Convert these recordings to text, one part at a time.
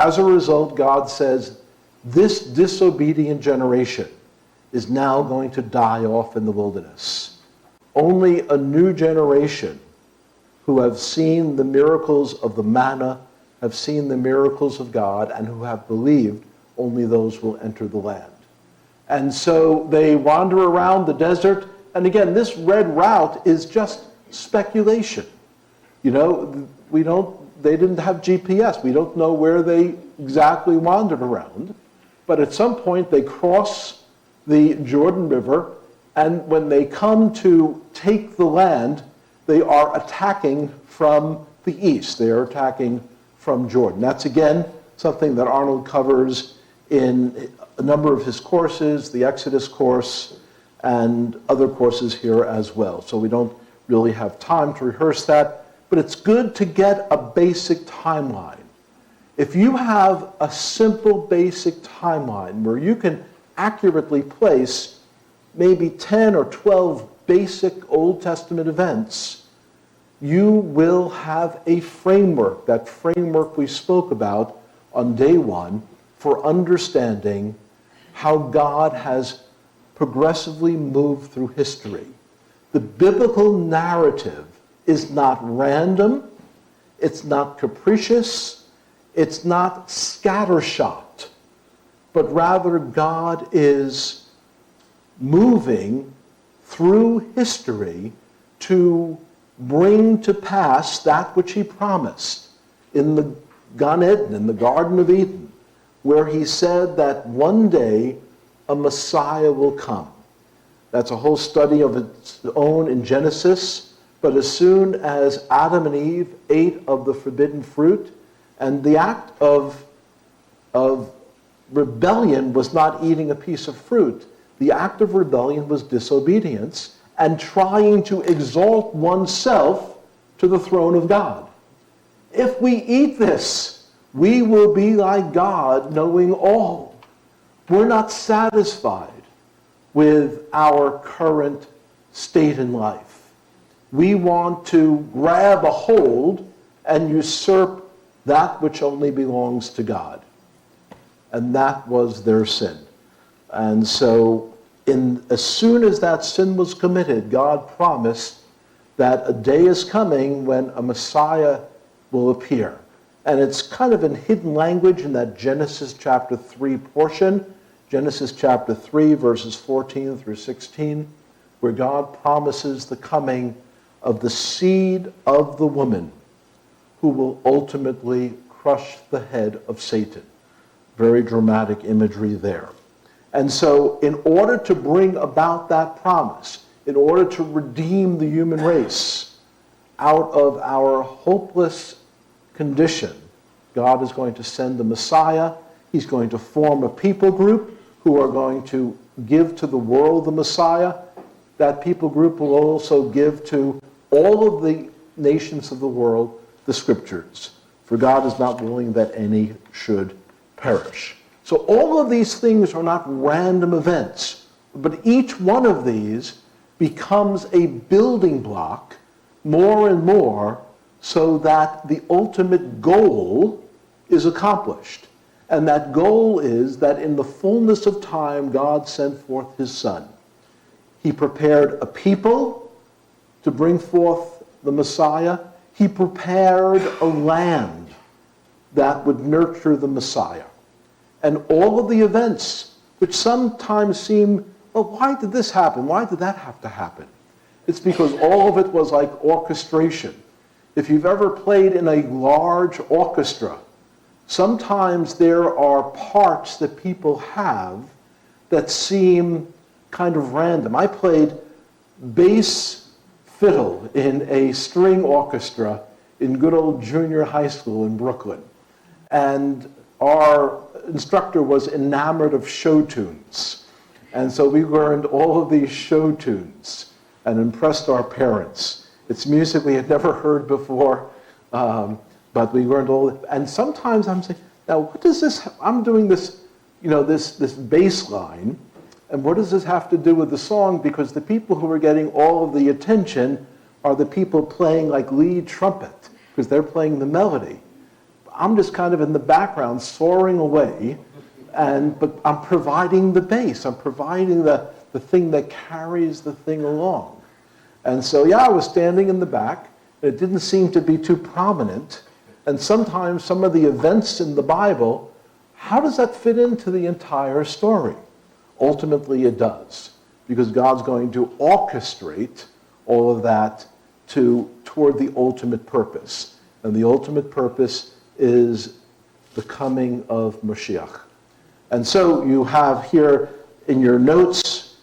As a result, God says, this disobedient generation is now going to die off in the wilderness. Only a new generation who have seen the miracles of the manna, have seen the miracles of God, and who have believed, only those will enter the land. And so they wander around the desert. And again, this red route is just speculation. You know, they didn't have GPS. We don't know where they exactly wandered around. But at some point, they cross the Jordan River, and when they come to take the land, they are attacking from the east. They are attacking from Jordan. That's, again, something that Arnold covers in a number of his courses, the Exodus course, and other courses here as well. So we don't really have time to rehearse that, but it's good to get a basic timeline. If you have a simple basic timeline where you can accurately place maybe 10 or 12 basic Old Testament events, you will have a framework, that framework we spoke about on day one, for understanding how God has progressively moved through history. The biblical narrative is not random, it's not capricious, it's not scattershot, but rather God is moving through history to bring to pass that which he promised in the Gan Eden, in the Garden of Eden, where he said that one day a Messiah will come. That's a whole study of its own in Genesis, but as soon as Adam and Eve ate of the forbidden fruit, and the act of rebellion was not eating a piece of fruit. The act of rebellion was disobedience and trying to exalt oneself to the throne of God. If we eat this, we will be like God, knowing all. We're not satisfied with our current state in life. We want to grab a hold and usurp that which only belongs to God. And that was their sin. And so as soon as that sin was committed, God promised that a day is coming when a Messiah will appear. And it's kind of in hidden language in that Genesis chapter 3 portion, Genesis chapter 3, verses 14 through 16, where God promises the coming of the seed of the woman who will ultimately crush the head of Satan. Very dramatic imagery there. And so in order to bring about that promise, in order to redeem the human race out of our hopeless condition, God is going to send the Messiah. He's going to form a people group who are going to give to the world the Messiah. That people group will also give to all of the nations of the world the Scriptures. For God is not willing that any should perish. So all of these things are not random events, but each one of these becomes a building block more and more so that the ultimate goal is accomplished. And that goal is that in the fullness of time, God sent forth his Son. He prepared a people to bring forth the Messiah. He prepared a land that would nurture the Messiah. And all of the events, which sometimes seem, well, why did this happen? Why did that have to happen? It's because all of it was like orchestration. If you've ever played in a large orchestra, sometimes there are parts that people have that seem kind of random. I played bass fiddle in a string orchestra in good old junior high school in Brooklyn. And our instructor was enamored of show tunes. And so we learned all of these show tunes and impressed our parents. It's music we had never heard before, but we learned all. And sometimes I'm saying, now what does this, I'm doing this, this bass line, and what does this have to do with the song? Because the people who are getting all of the attention are the people playing like lead trumpet, because they're playing the melody. I'm just kind of in the background soaring away, but I'm providing the base. I'm providing the thing that carries the thing along. And so, yeah, I was standing in the back. It didn't seem to be too prominent. And sometimes some of the events in the Bible, how does that fit into the entire story? Ultimately, it does, because God's going to orchestrate all of that toward the ultimate purpose. And the ultimate purpose is the coming of Moshiach. And so you have here in your notes,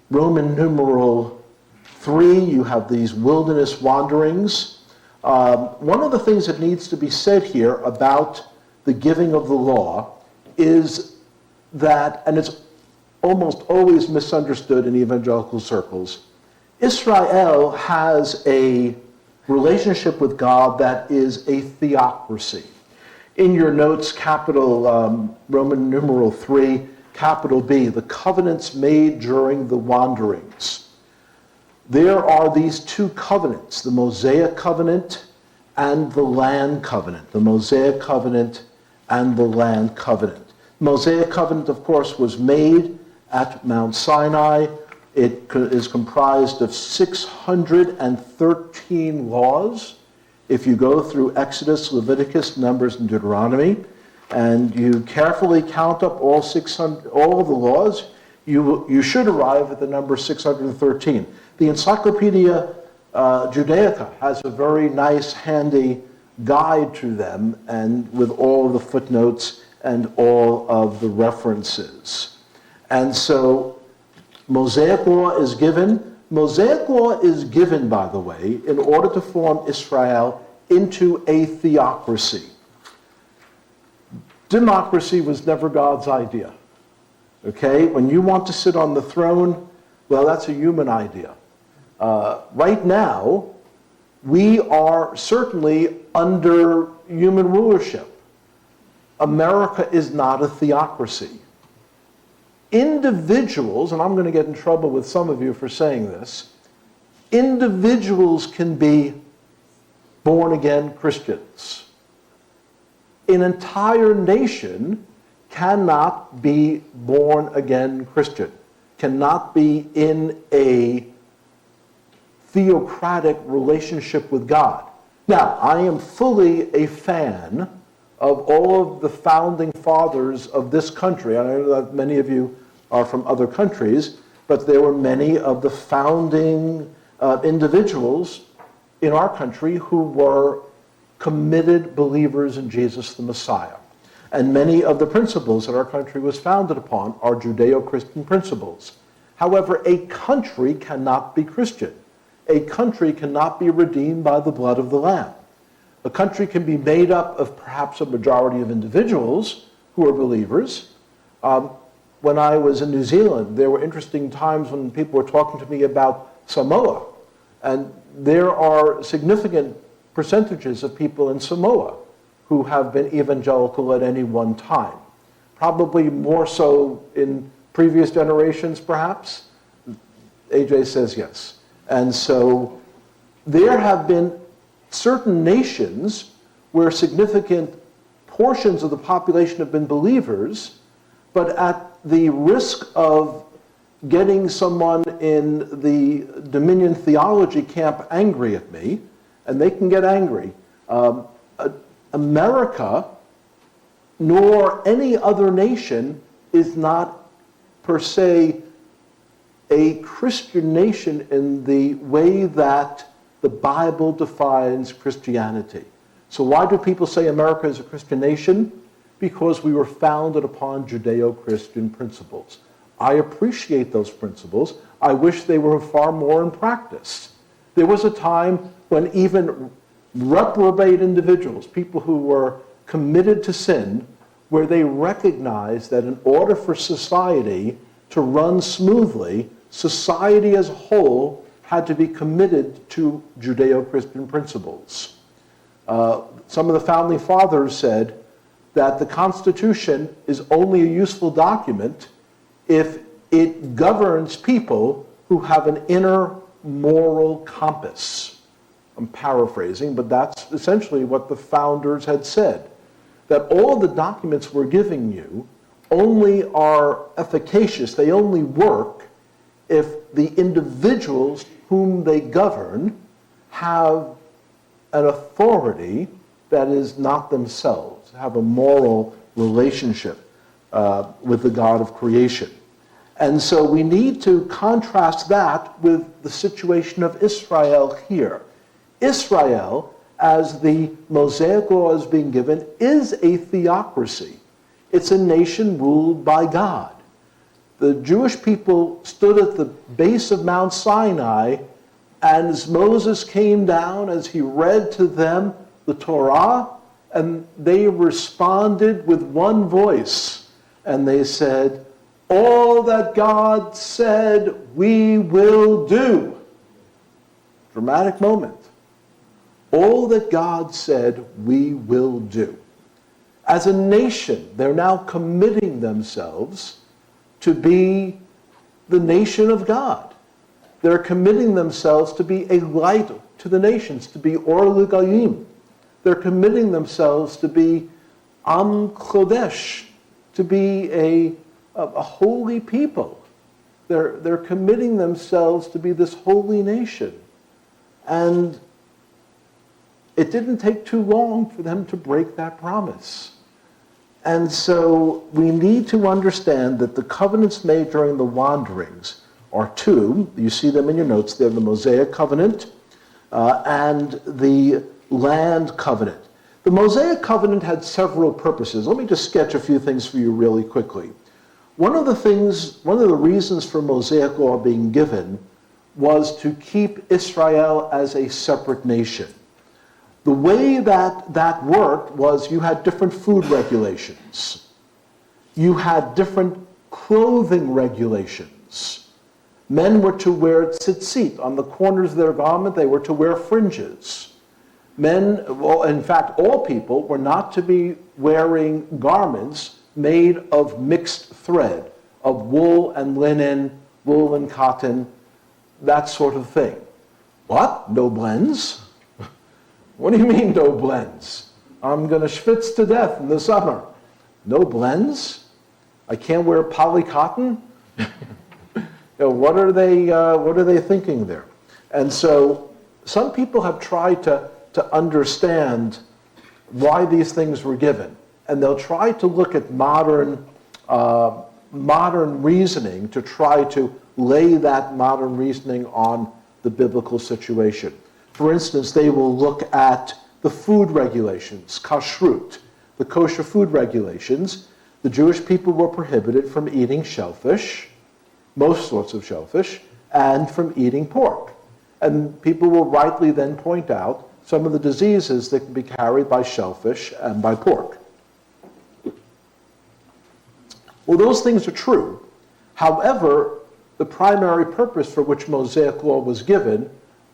Roman numeral 3, you have these wilderness wanderings. One of the things that needs to be said here about the giving of the law is that, and it's almost always misunderstood in evangelical circles, Israel has a relationship with God that is a theocracy. In your notes, capital Roman numeral 3, capital B, the covenants made during the wanderings. There are these two covenants, the Mosaic Covenant and the Land Covenant. The Mosaic Covenant and the Land Covenant. The Mosaic Covenant, of course, was made at Mount Sinai. It is comprised of 613 laws. If you go through Exodus, Leviticus, Numbers, and Deuteronomy, and you carefully count up all of the laws, you should arrive at the number 613. The Encyclopedia Judaica has a very nice, handy guide to them, and with all of the footnotes and all of the references. And so Mosaic law is given. Mosaic law is given, by the way, in order to form Israel into a theocracy. Democracy was never God's idea. Okay? When you want to sit on the throne, well, that's a human idea. Right now, we are certainly under human rulership. America is not a theocracy. Individuals, and I'm going to get in trouble with some of you for saying this, individuals can be born-again Christians. An entire nation cannot be born-again Christian, cannot be in a theocratic relationship with God. Now, I am fully a fan of all of the founding fathers of this country. I know that many of you are from other countries, but there were many of the founding individuals in our country who were committed believers in Jesus the Messiah. And many of the principles that our country was founded upon are Judeo-Christian principles. However, a country cannot be Christian. A country cannot be redeemed by the blood of the Lamb. A country can be made up of perhaps a majority of individuals who are believers. When I was in New Zealand, there were interesting times when people were talking to me about Samoa. And there are significant percentages of people in Samoa who have been evangelical at any one time. Probably more so in previous generations, perhaps. AJ says yes. And so there have been certain nations where significant portions of the population have been believers, but at the risk of getting someone in the Dominion theology camp angry at me, and they can get angry, America, nor any other nation, is not per se a Christian nation in the way that the Bible defines Christianity. So why do people say America is a Christian nation? Because we were founded upon Judeo-Christian principles. I appreciate those principles. I wish they were far more in practice. There was a time when even reprobate individuals, people who were committed to sin, where they recognized that in order for society to run smoothly, society as a whole had to be committed to Judeo-Christian principles. Some of the founding fathers said that the Constitution is only a useful document if it governs people who have an inner moral compass. I'm paraphrasing, but that's essentially what the founders had said. that all the documents we're giving you only are efficacious, they only work if the individuals whom they govern have an authority that is not themselves, have a moral relationship with the God of creation. And so we need to contrast that with the situation of Israel here. Israel, as the Mosaic Law is being given, is a theocracy. It's a nation ruled by God. The Jewish people stood at the base of Mount Sinai, and as Moses came down, as he read to them the Torah, and they responded with one voice, and they said, "All that God said we will do." Dramatic moment. All that God said we will do. As a nation, they're now committing themselves to be the nation of God. They're committing themselves to be a light to the nations, to be Or L'Goyim. They're committing themselves to be Am Chodesh, to be a holy people. They're committing themselves to be this holy nation. And it didn't take too long for them to break that promise. And so we need to understand that the covenants made during the wanderings are two. You see them in your notes. They're the Mosaic Covenant and the land covenant. The Mosaic Covenant had several purposes. Let me just sketch a few things for you really quickly. One of the reasons for Mosaic Law being given was to keep Israel as a separate nation. The way that worked was you had different food regulations. You had different clothing regulations. Men were to wear tzitzit. On the corners of their garment, they were to wear fringes. Men, well, in fact, all people were not to be wearing garments made of mixed thread, of wool and linen, wool and cotton, that sort of thing. What? No blends? What do you mean, no blends? I'm going to schwitz to death in the summer. No blends? I can't wear poly cotton? What are they thinking there? And so some people have tried to understand why these things were given. And they'll try to look at modern reasoning to try to lay that modern reasoning on the biblical situation. For instance, they will look at the food regulations, kashrut, the kosher food regulations. The Jewish people were prohibited from eating shellfish, most sorts of shellfish, and from eating pork. And people will rightly then point out some of the diseases that can be carried by shellfish and by pork. Well, those things are true. However, the primary purpose for which Mosaic Law was given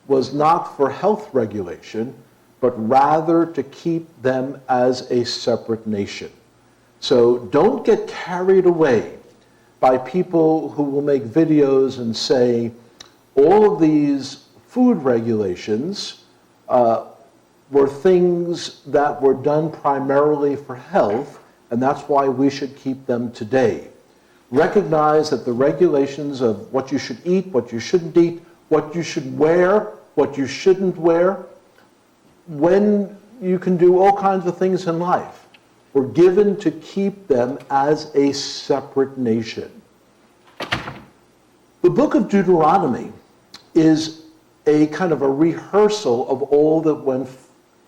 was not for health regulation, but rather to keep them as a separate nation. So don't get carried away by people who will make videos and say all of these food regulations were things that were done primarily for health, and that's why we should keep them today. Recognize that the regulations of what you should eat, what you shouldn't eat, what you should wear, what you shouldn't wear, when you can do all kinds of things in life, were given to keep them as a separate nation. The book of Deuteronomy is a kind of a rehearsal of all that went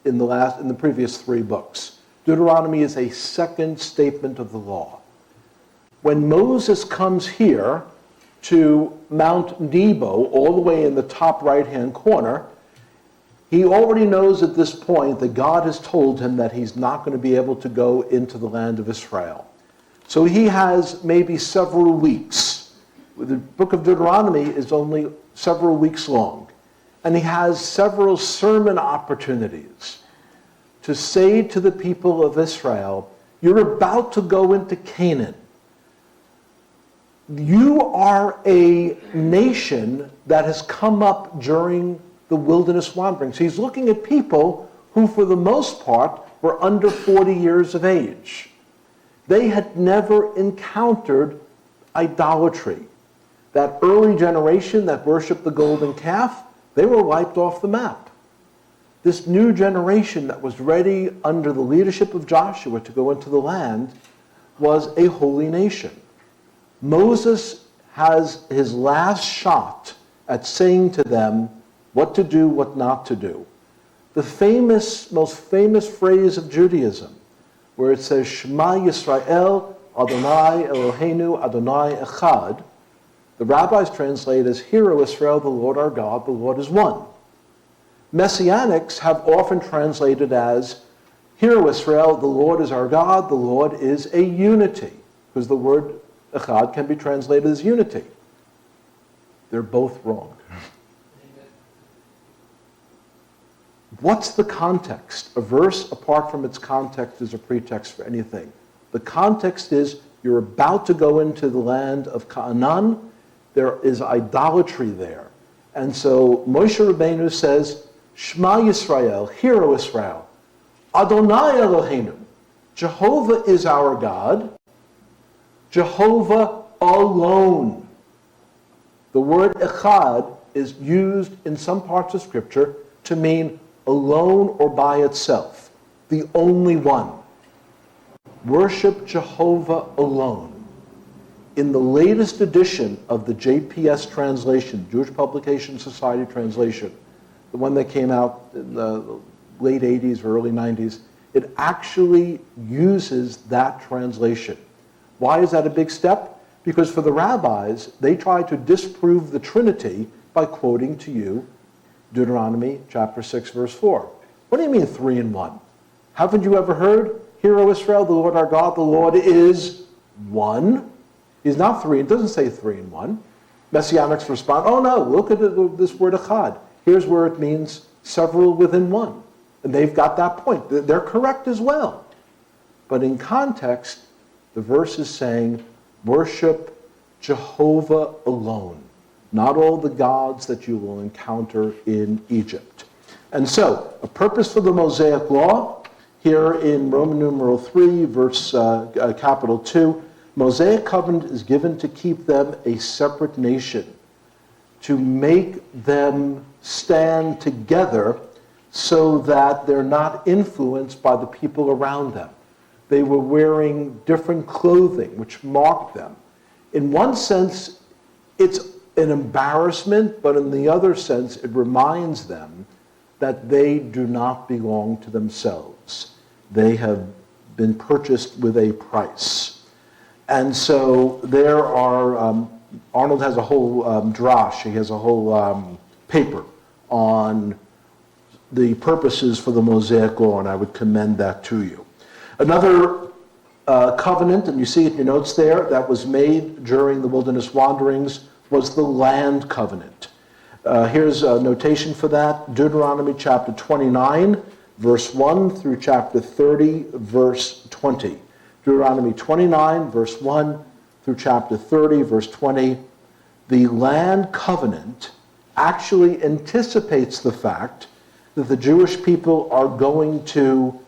in the previous three books. Deuteronomy is a second statement of the law. When Moses comes here to Mount Nebo, all the way in the top right-hand corner, he already knows at this point that God has told him that he's not going to be able to go into the land of Israel. So he has maybe several weeks. The book of Deuteronomy is only several weeks long. And he has several sermon opportunities to say to the people of Israel, you're about to go into Canaan. You are a nation that has come up during the wilderness wanderings. He's looking at people who, for the most part, were under 40 years of age. They had never encountered idolatry. That early generation that worshiped the golden calf, they were wiped off the map. This new generation that was ready under the leadership of Joshua to go into the land was a holy nation. Moses has his last shot at saying to them what to do, what not to do. The most famous phrase of Judaism, where it says, Shema Yisrael, Adonai Eloheinu, Adonai Echad, the rabbis translate as, Hear, O Israel, the Lord our God, the Lord is one. Messianics have often translated as, Hear, O Israel, the Lord is our God, the Lord is a unity, because the word Echad can be translated as unity. They're both wrong. What's the context? A verse, apart from its context, is a pretext for anything. The context is you're about to go into the land of Canaan. There is idolatry there. And so Moshe Rabbeinu says, Shema Yisrael, Hear, O Israel, Adonai Eloheinu, Jehovah is our God, Jehovah alone. The word Echad is used in some parts of Scripture to mean alone or by itself, the only one. Worship Jehovah alone. In the latest edition of the JPS translation, Jewish Publication Society translation, the one that came out in the late 80s or early 90s, it actually uses that translation. Why is that a big step? Because for the rabbis, they try to disprove the Trinity by quoting to you Deuteronomy chapter 6, verse 4. What do you mean 3 in 1? Haven't you ever heard, Hear, O Israel, the Lord our God, the Lord is one? He's not 3. It doesn't say 3 in 1. Messianics respond, oh no, look at this word Echad. Here's where it means several within one. And they've got that point. They're correct as well. But in context, the verse is saying, worship Jehovah alone, not all the gods that you will encounter in Egypt. And so, a purpose for the Mosaic Law, here in Roman numeral 3, verse capital 2, Mosaic Covenant is given to keep them a separate nation, to make them stand together so that they're not influenced by the people around them. They were wearing different clothing, which marked them. In one sense, it's an embarrassment, but in the other sense, it reminds them that they do not belong to themselves. They have been purchased with a price. And so there are, Arnold has a whole drash, he has a whole paper on the purposes for the Mosaic Law, and I would commend that to you. Another covenant, and you see it in your notes there, that was made during the wilderness wanderings was the land covenant. Here's a notation for that. Deuteronomy chapter 29, verse 1 through chapter 30, verse 20. Deuteronomy 29, verse 1 through chapter 30, verse 20. The land covenant actually anticipates the fact that the Jewish people are going to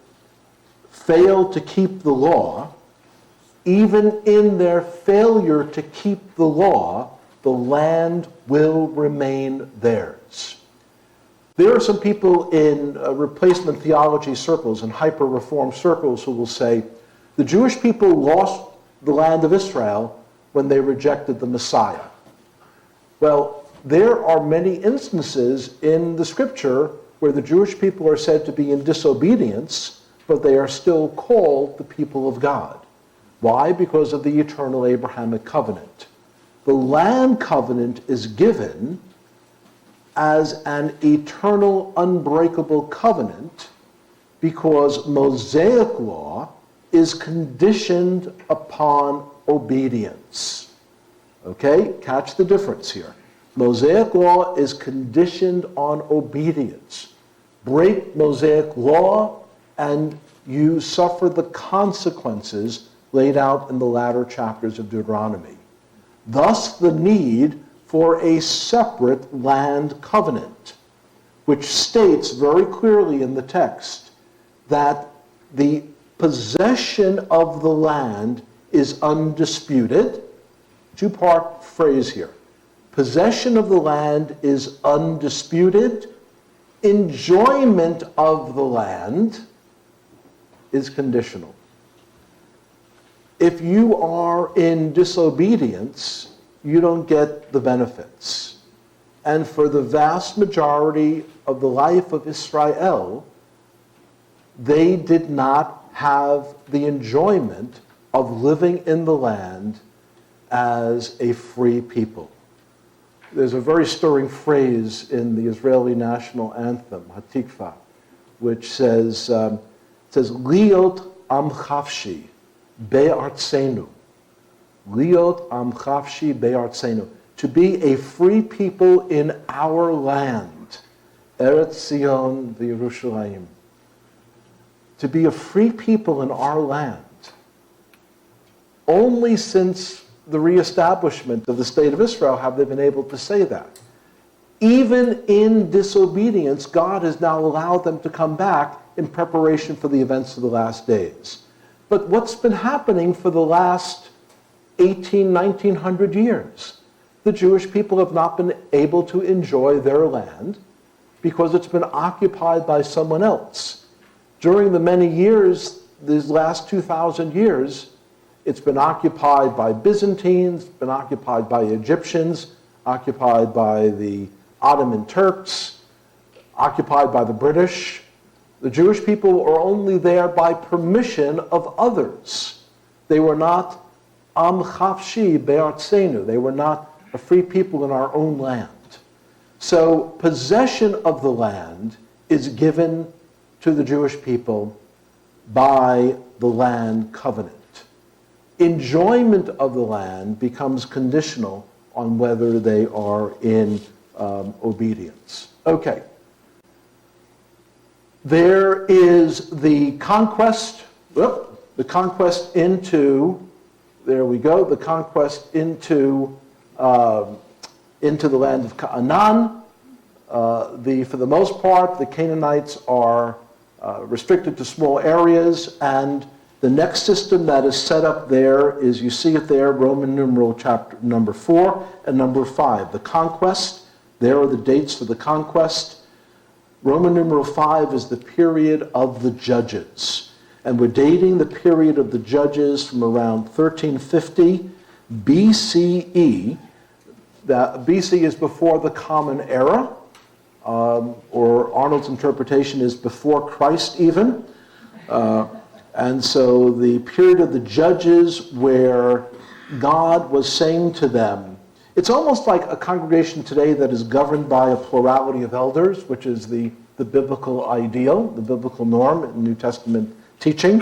fail to keep the law. Even in their failure to keep the law, the land will remain theirs. There are some people in replacement theology circles and hyper-reform circles who will say, the Jewish people lost the land of Israel when they rejected the Messiah. Well, there are many instances in the Scripture where the Jewish people are said to be in disobedience, but they are still called the people of God. Why? Because of the eternal Abrahamic covenant. The land covenant is given as an eternal, unbreakable covenant because Mosaic law is conditioned upon obedience. Okay? Catch the difference here. Mosaic law is conditioned on obedience. Break Mosaic law and you suffer the consequences laid out in the latter chapters of Deuteronomy. Thus the need for a separate land covenant, which states very clearly in the text that the possession of the land is undisputed. Two-part phrase here. Possession of the land is undisputed. Enjoyment of the land is conditional. If you are in disobedience, you don't get the benefits. And for the vast majority of the life of Israel, they did not have the enjoyment of living in the land as a free people. There's a very stirring phrase in the Israeli national anthem, Hatikva, which says, Liot am chavshi be'artzenu. Liot am chavshi be'artzenu. To be a free people in our land. Eretz Zion v'Yerushalayim. To be a free people in our land. Only since the reestablishment of the state of Israel have they been able to say that. Even in disobedience, God has now allowed them to come back in preparation for the events of the last days. But what's been happening for the last 1900 years? The Jewish people have not been able to enjoy their land because it's been occupied by someone else. During the many years, these last 2,000 years, it's been occupied by Byzantines, been occupied by Egyptians, occupied by the Ottoman Turks, occupied by the British. The Jewish people were only there by permission of others. They were not am chavshi be'artzenu. They were not a free people in our own land. So possession of the land is given to the Jewish people by the land covenant. Enjoyment of the land becomes conditional on whether they are in obedience. Okay. There is the conquest, the conquest into, there we go, the conquest into the land of Canaan. For the most part, the Canaanites are restricted to small areas, and the next system that is set up there is, you see it there, Roman numeral chapter number 4 and number 5. The conquest, there are the dates for the conquest. Roman numeral 5 is the period of the judges. And we're dating the period of the judges from around 1350 BCE. That BC is before the Common Era, or Arnold's interpretation is before Christ even. And so the period of the judges where God was saying to them, it's almost like a congregation today that is governed by a plurality of elders, which is the biblical ideal, the biblical norm in New Testament teaching.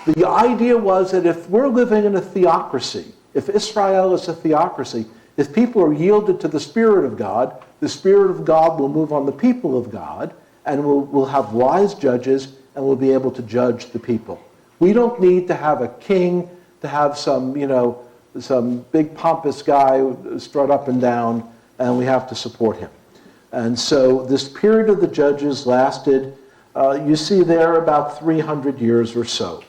The idea was that if we're living in a theocracy, if Israel is a theocracy, if people are yielded to the Spirit of God, the Spirit of God will move on the people of God, and we'll have wise judges, and we'll be able to judge the people. We don't need to have a king, to have some big pompous guy strut up and down, and we have to support him. And so this period of the judges lasted, you see there, about 300 years or so.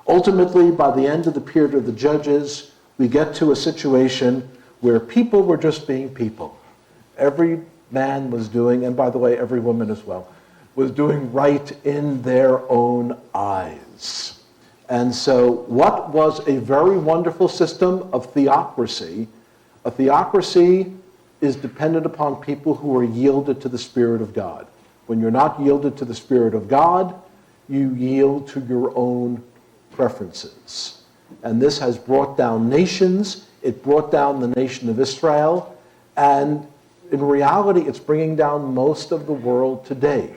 Ultimately, by the end of the period of the judges, we get to a situation where people were just being people. Every man was doing, and by the way, every woman as well, was doing right in their own eyes. And so what was a very wonderful system of theocracy? A theocracy is dependent upon people who are yielded to the Spirit of God. When you're not yielded to the Spirit of God, you yield to your own preferences. And this has brought down nations. It brought down the nation of Israel. And in reality, it's bringing down most of the world today,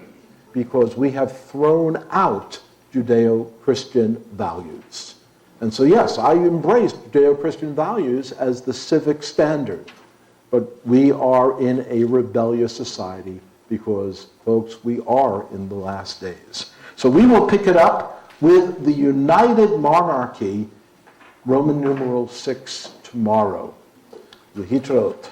because we have thrown out Judeo-Christian values. And so yes, I embrace Judeo-Christian values as the civic standard, but we are in a rebellious society because, folks, we are in the last days. So we will pick it up with the United Monarchy, Roman numeral 6, tomorrow. Lehitraot.